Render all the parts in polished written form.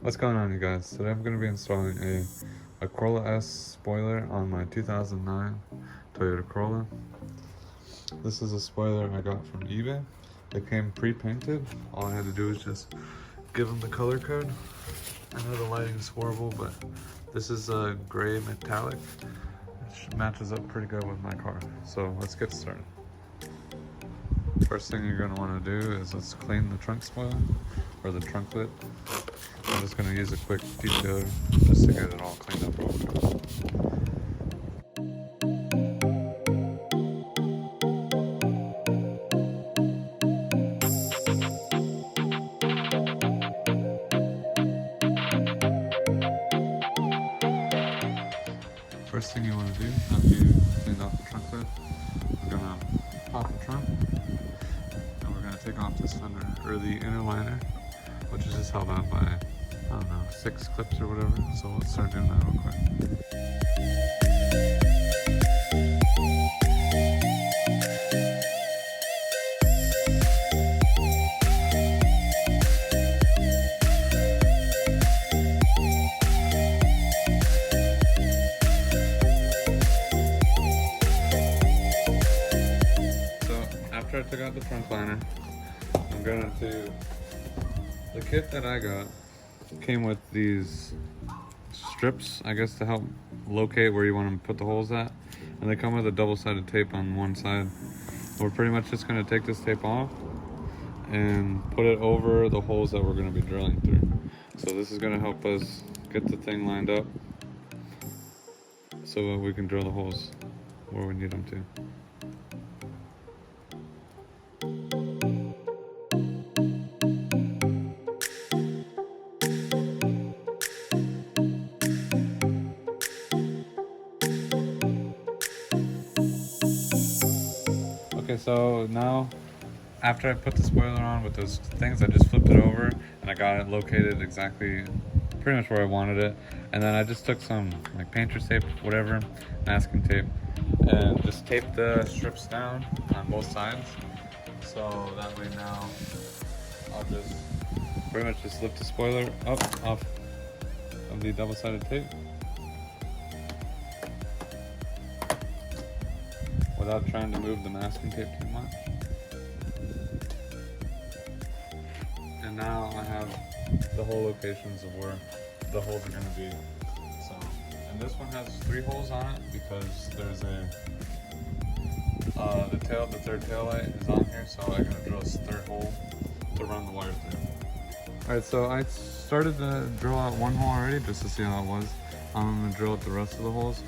What's going on, you guys? Today I'm going to be installing a Corolla S spoiler on my 2009 Toyota Corolla. This is a spoiler I got from eBay. It came pre-painted. All I had to do was just give them the color code. I know the lighting's horrible, but this is a gray metallic. It matches up pretty good with my car. So let's get started. First thing you're going to want to do is let's clean the trunk spoiler, or the trunk lid. I'm just going to use a quick detailer just to get it all cleaned up real quick. First thing you want to do after you cleaned off the trunk lid, we're going to pop the trunk, and we're going to take off this fender, or the inner liner, which is just held on by, I don't know, 6 clips or whatever. So let's start doing that real quick. After I took out the trunk liner, I'm going to, the kit that I got came with these strips, I guess, to help locate where you want to put the holes at, and they come with a double-sided tape on one side. We're pretty much just going to take this tape off and put it over the holes that we're going to be drilling through. So this is going to help us get the thing lined up so that we can drill the holes where we need them to. Okay, so now after I put the spoiler on with those things, I just flipped it over and I got it located exactly pretty much where I wanted it. And then I just took some like painter's tape, whatever, masking tape, and just taped the strips down on both sides. So that way now I'll just pretty much just lift the spoiler up off of the double-sided tape without trying to move the masking tape too much. And now I have the whole locations of where the holes are going to be. So, and this one has 3 holes on it because there's the third tail light is on here, so I'm going to drill this 3rd hole to run the wire through. Alright, so I started to drill out 1 hole already just to see how it was. I'm going to drill out the rest of the holes.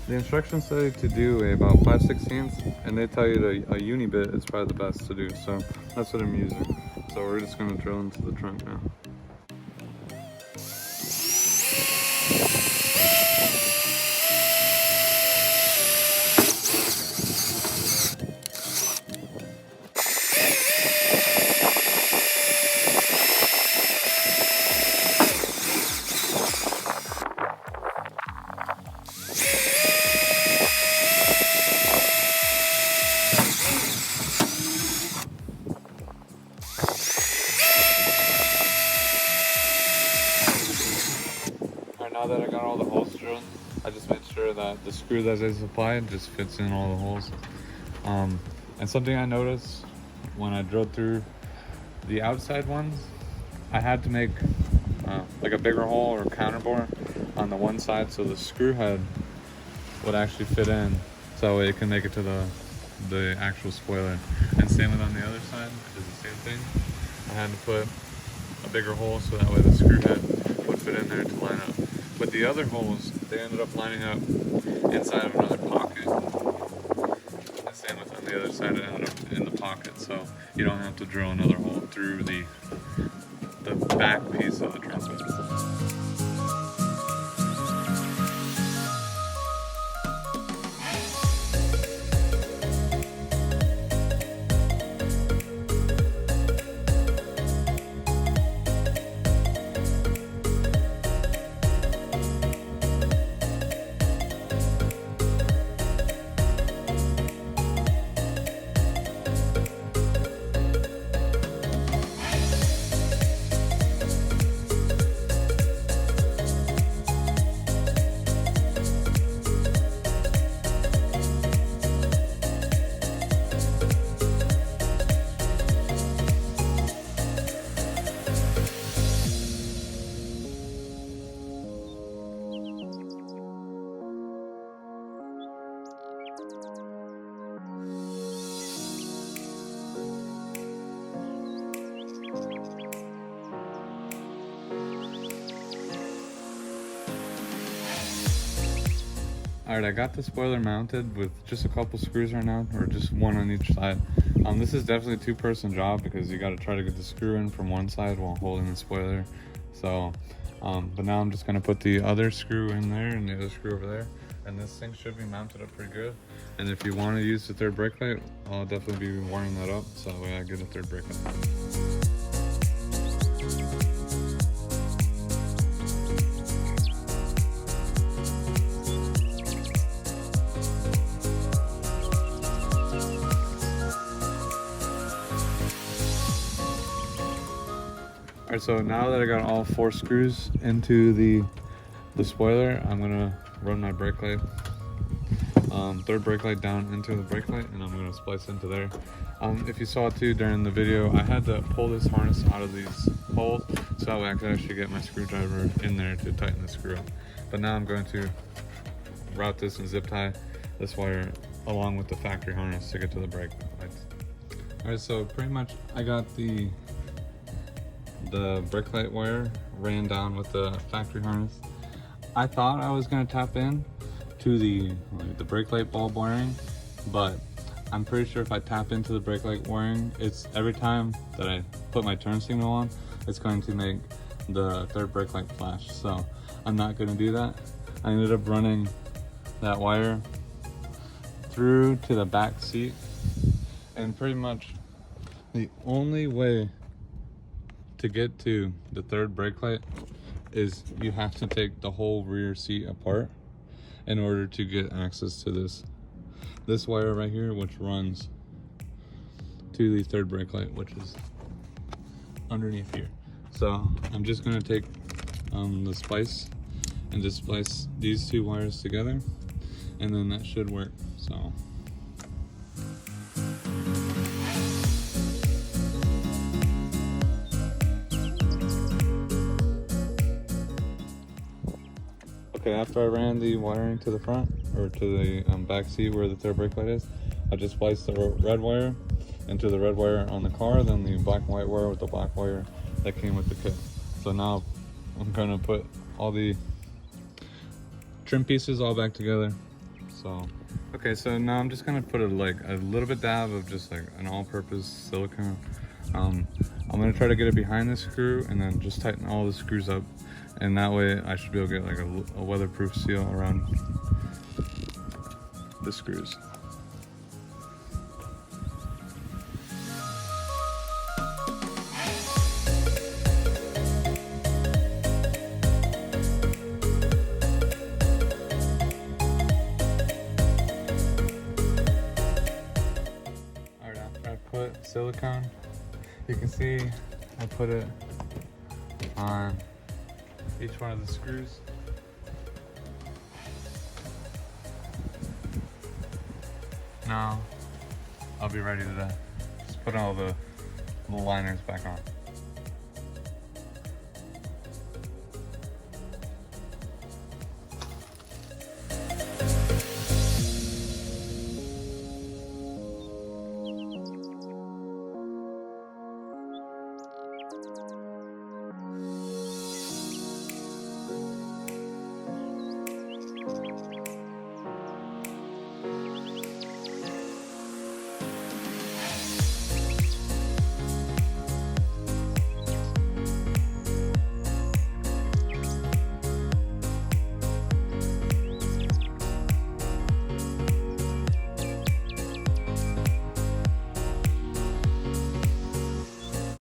The instructions say to do about 5/16, and they tell you that a uni bit is probably the best to do, so that's what I'm using. So we're just going to drill into the trunk now. Now that I got all the holes drilled, I just made sure that the screw that is applied just fits in all the holes. And something I noticed when I drilled through the outside ones, I had to make like a bigger hole or counterbore on the one side so the screw head would actually fit in, so it can make it to the actual spoiler. And same with on the other side, I did the same thing. I had to put a bigger hole so that way the screw head would fit in there to line up. But the other holes, they ended up lining up inside of another pocket. And same with on the other side, it ended up in the pocket, so you don't have to drill another hole through the back piece of the trunk. Alright, I got the spoiler mounted with just a couple screws right now, or just one on each side. This is definitely a two-person job because you got to try to get the screw in from one side while holding the spoiler. So, but now I'm just going to put the other screw in there and the other screw over there. And this thing should be mounted up pretty good. And if you want to use the third brake light, I'll definitely be wiring that up so that way I get a third brake light. Alright, so now that I got all 4 screws into the spoiler, I'm gonna run my brake light, third brake light down into the brake light, and I'm gonna splice into there. If you saw too during the video, I had to pull this harness out of these holes so that way I could actually get my screwdriver in there to tighten the screw up. But now I'm going to route this and zip tie this wire along with the factory harness to get to the brake lights. Alright, so pretty much I got the brake light wire ran down with the factory harness. I thought I was going to tap in to the brake light bulb wiring, but I'm pretty sure if I tap into the brake light wiring, it's every time that I put my turn signal on, it's going to make the third brake light flash. So I'm not going to do that. I ended up running that wire through to the back seat, and pretty much the only way to get to the third brake light is you have to take the whole rear seat apart in order to get access to this wire right here, which runs to the third brake light, which is underneath here. So I'm just going to take the splice and just splice these 2 wires together, and then that should work. So okay, after I ran the wiring to the front, or to the back seat where the third brake light is, I just spliced the red wire into the red wire on the car, then the black and white wire with the black wire that came with the kit. So now I'm gonna put all the trim pieces all back together. So, okay, so now I'm just gonna put a little bit dab of just like an all-purpose silicone. I'm gonna try to get it behind the screw and then just tighten all the screws up, and that way I should be able to get like a weatherproof seal around the screws. Alright, after I put silicone, you can see I put it on each one of the screws. Now I'll be ready to just put all the liners back on.